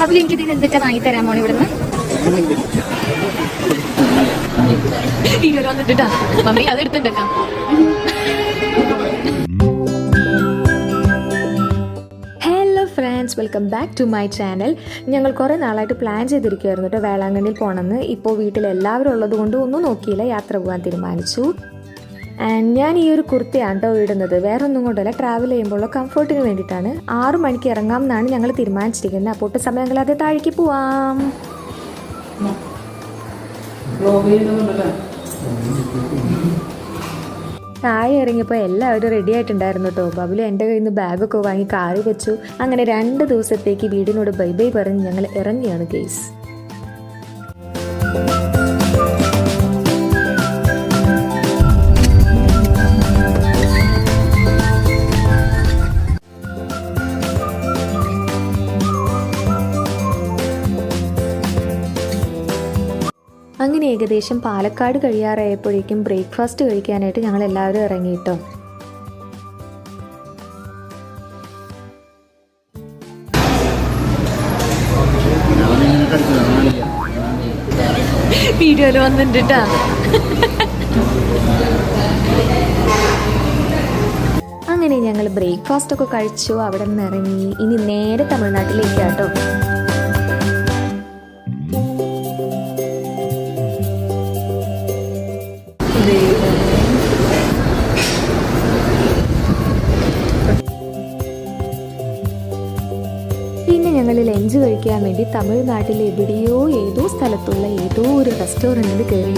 അപ്പോൾ എനിക്ക് ഇതിന് എന്തൊക്കെ വാങ്ങി തരാമോ ഇവിടുന്ന്? വന്നിട്ടാ മമ്മി അത് എടുത്തിട്ടാ. Friends, welcome back to my channel. ഞങ്ങൾ കുറേ നാളായിട്ട് പ്ലാൻ ചെയ്തിരിക്കുമായിരുന്നു കേട്ടോ വേളാങ്കണ്ണിയിൽ പോകണമെന്ന്. ഇപ്പോൾ വീട്ടിൽ എല്ലാവരും ഉള്ളത് കൊണ്ട് ഒന്നും നോക്കിയില്ല, യാത്ര പോകാൻ തീരുമാനിച്ചു. ആൻഡ് ഞാൻ ഈ ഒരു കുർത്തയാണ് കേട്ടോ ഇടുന്നത്. വേറെ ഒന്നും കൊണ്ടല്ല, ട്രാവൽ ചെയ്യുമ്പോഴുള്ള കംഫർട്ടിന് വേണ്ടിയിട്ടാണ്. 6 മണിക്ക് ഇറങ്ങാം എന്നാണ് ഞങ്ങൾ തീരുമാനിച്ചിരിക്കുന്നത്. അപ്പോൾ ഒട്ടും സമയങ്ങളാതെ താഴേക്ക് പോവാം. താഴെ ഇറങ്ങിയപ്പോൾ എല്ലാവരും റെഡി ആയിട്ടുണ്ടായിരുന്നു കേട്ടോ. ബബുലു എൻ്റെ കയ്യിൽ നിന്ന് ബാഗൊക്കെ വാങ്ങി കാറി വെച്ചു. അങ്ങനെ 2 ദിവസത്തേക്ക് വീടിനോട് ബൈ ബൈ പറഞ്ഞ് ഞങ്ങൾ ഇറങ്ങിയാണ് ഗെയ്സ്. അങ്ങനെ ഏകദേശം പാലക്കാട് കഴിയാറായപ്പോഴേക്കും ബ്രേക്ക്ഫാസ്റ്റ് കഴിക്കാനായിട്ട് ഞങ്ങൾ എല്ലാവരും ഇറങ്ങിയിട്ടോ. വീഡിയോയിൽ വന്നിട്ടാ. അങ്ങനെ ഞങ്ങൾ ബ്രേക്ക്ഫാസ്റ്റ് ഒക്കെ കഴിച്ചു, അവിടെ നിന്ന് ഇറങ്ങി. ഇനി നേരെ തമിഴ്നാട്ടിലേക്കാട്ടോ. പിന്നെ ഞങ്ങൾ ലഞ്ച് കഴിക്കാൻ വേണ്ടി തമിഴ്നാട്ടിൽ എവിടെയോ ഏതോ സ്ഥലത്തുള്ള ഏതോ ഒരു റെസ്റ്റോറൻറ്റിൽ കയറി.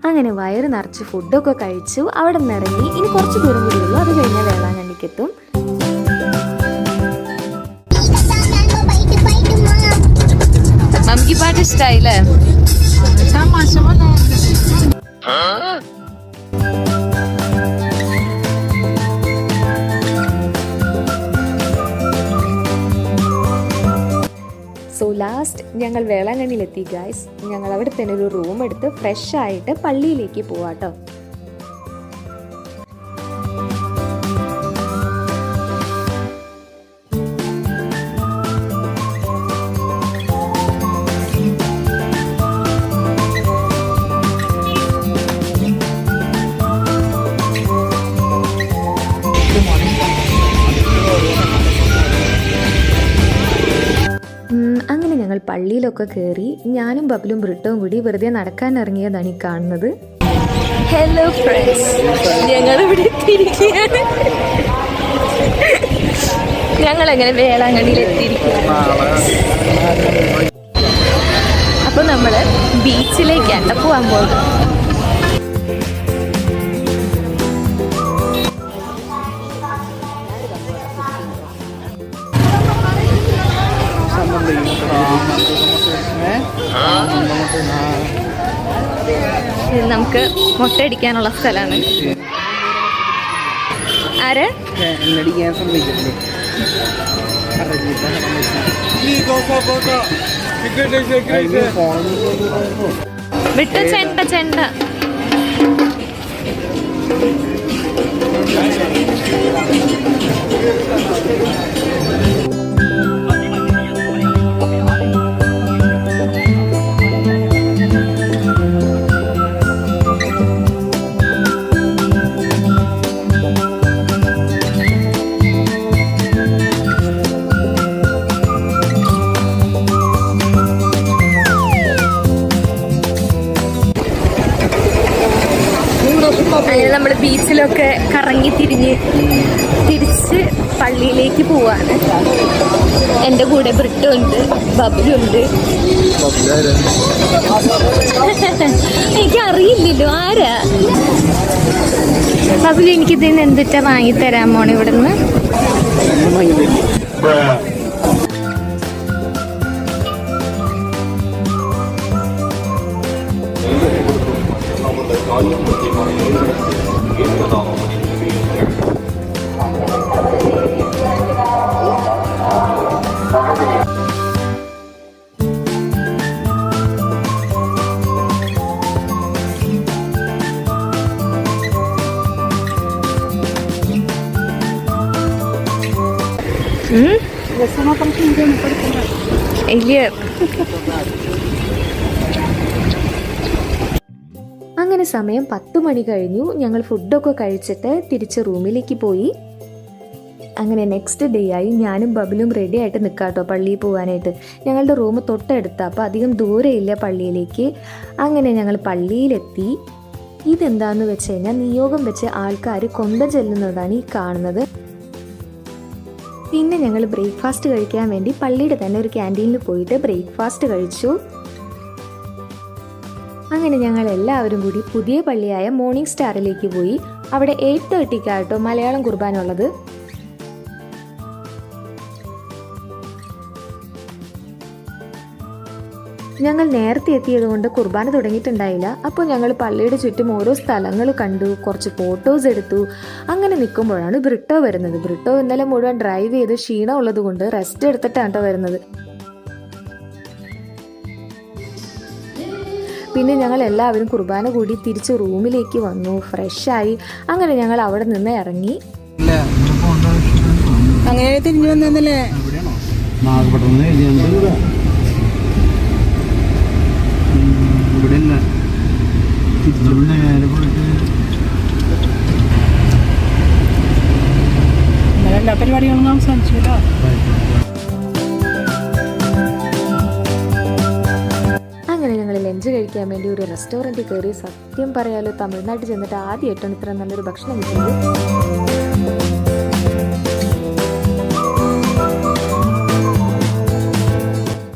അങ്ങനെ വയറ് നിറച്ച് ഫുഡൊക്കെ കഴിച്ചു, അവിടെ നിന്ന് ഇറങ്ങി. ഇനി കുറച്ച് ദൂരം കൂടി ഉള്ളൂ, അത് കഴിഞ്ഞാൽ വേളാങ്കണ്ണിക്കെത്തും. നമുക്ക് പാട്ട് ഇഷ്ടായില്ലേ? സോ ലാസ്റ്റ് ഞങ്ങൾ വേളാങ്കണ്ണിയിലെത്തി ഗൈസ്. ഞങ്ങൾ അവിടെ തന്നെ ഒരു റൂം എടുത്ത് ഫ്രഷ് ആയിട്ട് പള്ളിയിലേക്ക് പോവാട്ടോ. അങ്ങനെ ഞങ്ങൾ പള്ളിയിലൊക്കെ കയറി. ഞാനും ബബിലും ബ്രിട്ടവും കൂടി വെറുതെ നടക്കാൻ ഇറങ്ങിയതാണ് ഈ കാണുന്നത്. ഹലോ ഫ്രണ്ട്സ്, ഞങ്ങളിവിടെ എത്തിയിരിക്കുകയാണ്. ഞങ്ങളങ്ങനെ വേളാങ്കണ്ണിയിൽ എത്തിയിരിക്കുകയാണ്. അപ്പോൾ നമ്മൾ ബീച്ചിലേക്കാണ് പോകാൻ പോകുന്നത്. ഇത് നമുക്ക് മുട്ടയടിക്കാനുള്ള സ്ഥലമാണ്. ആര് വിട്ട ചെണ്ട ചെണ്ട. അങ്ങനെ നമ്മൾ ബീച്ചിലൊക്കെ കറങ്ങി തിരിച്ച് പള്ളിയിലേക്ക് പോവാണ്. എൻ്റെ കൂടെ ബ്രിട്ടും ഉണ്ട്, ബബിലും ഉണ്ട്. ബബിലു ആരാ? ബബിലു എനിക്കിതിന് എന്തിട്ടാ വാങ്ങിത്തരാൻ മോണ് ഇവിടുന്ന്? അങ്ങനെ സമയം 10 മണി കഴിഞ്ഞു. ഞങ്ങൾ ഫുഡൊക്കെ കഴിച്ചിട്ട് തിരിച്ച് റൂമിലേക്ക് പോയി. അങ്ങനെ നെക്സ്റ്റ് ഡേ ആയി. ഞാനും ബബിലും റെഡി ആയിട്ട് നിൽക്കാട്ടോ പള്ളിയിൽ പോകാനായിട്ട്. ഞങ്ങളുടെ റൂം തൊട്ടടുത്ത, അപ്പോൾ അധികം ദൂരമില്ല പള്ളിയിലേക്ക്. അങ്ങനെ ഞങ്ങൾ പള്ളിയിലെത്തി. ഇതെന്താന്ന് വെച്ച് കഴിഞ്ഞാൽ നിയോഗം വെച്ച് ആൾക്കാർ കൊന്ത ചെല്ലുന്നതാണ് ഈ കാണുന്നത്. പിന്നെ ഞങ്ങൾ ബ്രേക്ക്ഫാസ്റ്റ് കഴിക്കാൻ വേണ്ടി പള്ളിയുടെ തന്നെ ഒരു ക്യാൻറ്റീനിൽ പോയിട്ട് ബ്രേക്ക്ഫാസ്റ്റ് കഴിച്ചു. അങ്ങനെ ഞങ്ങൾ എല്ലാവരും കൂടി പുതിയ പള്ളിയായ മോർണിംഗ് സ്റ്റാറിലേക്ക് പോയി. അവിടെ 8:30 മലയാളം കുർബാന ഉള്ളത്. ഞങ്ങൾ നേരത്തെ എത്തിയതുകൊണ്ട് കുർബാന തുടങ്ങിയിട്ടുണ്ടായില്ല. അപ്പോൾ ഞങ്ങൾ പള്ളിയുടെ ചുറ്റും ഓരോ സ്ഥലങ്ങൾ കണ്ടു, കുറച്ച് ഫോട്ടോസ് എടുത്തു. അങ്ങനെ നിൽക്കുമ്പോഴാണ് ബ്രിട്ടോ വരുന്നത്. ബ്രിട്ടോ ഇന്നലെ മുഴുവൻ ഡ്രൈവ് ചെയ്ത് ക്ഷീണം ഉള്ളത് കൊണ്ട് റെസ്റ്റ് എടുത്തിട്ടാണ് വരുന്നത്. പിന്നെ ഞങ്ങൾ എല്ലാവരും കുർബാന കൂടി തിരിച്ച് റൂമിലേക്ക് വന്നു, ഫ്രഷായി. അങ്ങനെ ഞങ്ങൾ അവിടെ നിന്ന് ഇറങ്ങി. അങ്ങനെ തിരിഞ്ഞു വന്നല്ലേ? എല്ലാ പരിപാടികളും അവസാനിച്ചില്ല. അങ്ങനെ ഞങ്ങൾ ലഞ്ച് കഴിക്കാൻ വേണ്ടി ഒരു റെസ്റ്റോറൻറ്റിൽ കയറി. സത്യം പറയാലോ, തമിഴ്നാട്ടിൽ ചെന്നിട്ട് ആദ്യമായിട്ടാണ് ഇത്ര നല്ലൊരു ഭക്ഷണം കിട്ടിയത്.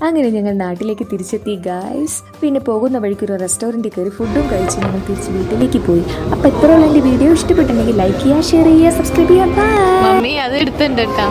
അങ്ങനെ ഞങ്ങൾ നാട്ടിലേക്ക് തിരിച്ചെത്തി ഗായ്സ്. പിന്നെ പോകുന്ന വഴിക്ക് ഒരു റെസ്റ്റോറൻറ്റിൽ കയറി ഫുഡും കഴിച്ച് ഞങ്ങൾ തിരിച്ച് വീട്ടിലേക്ക് പോയി. അപ്പോൾ ഇത്രയുള്ള എൻ്റെ വീഡിയോ ഇഷ്ടപ്പെട്ടുണ്ടെങ്കിൽ ലൈക്ക് ചെയ്യുക, ഷെയർ ചെയ്യുക, സബ്സ്ക്രൈബ് ചെയ്യുക. മമ്മി അത് എടുത്തിട്ടുണ്ട് കേട്ടോ.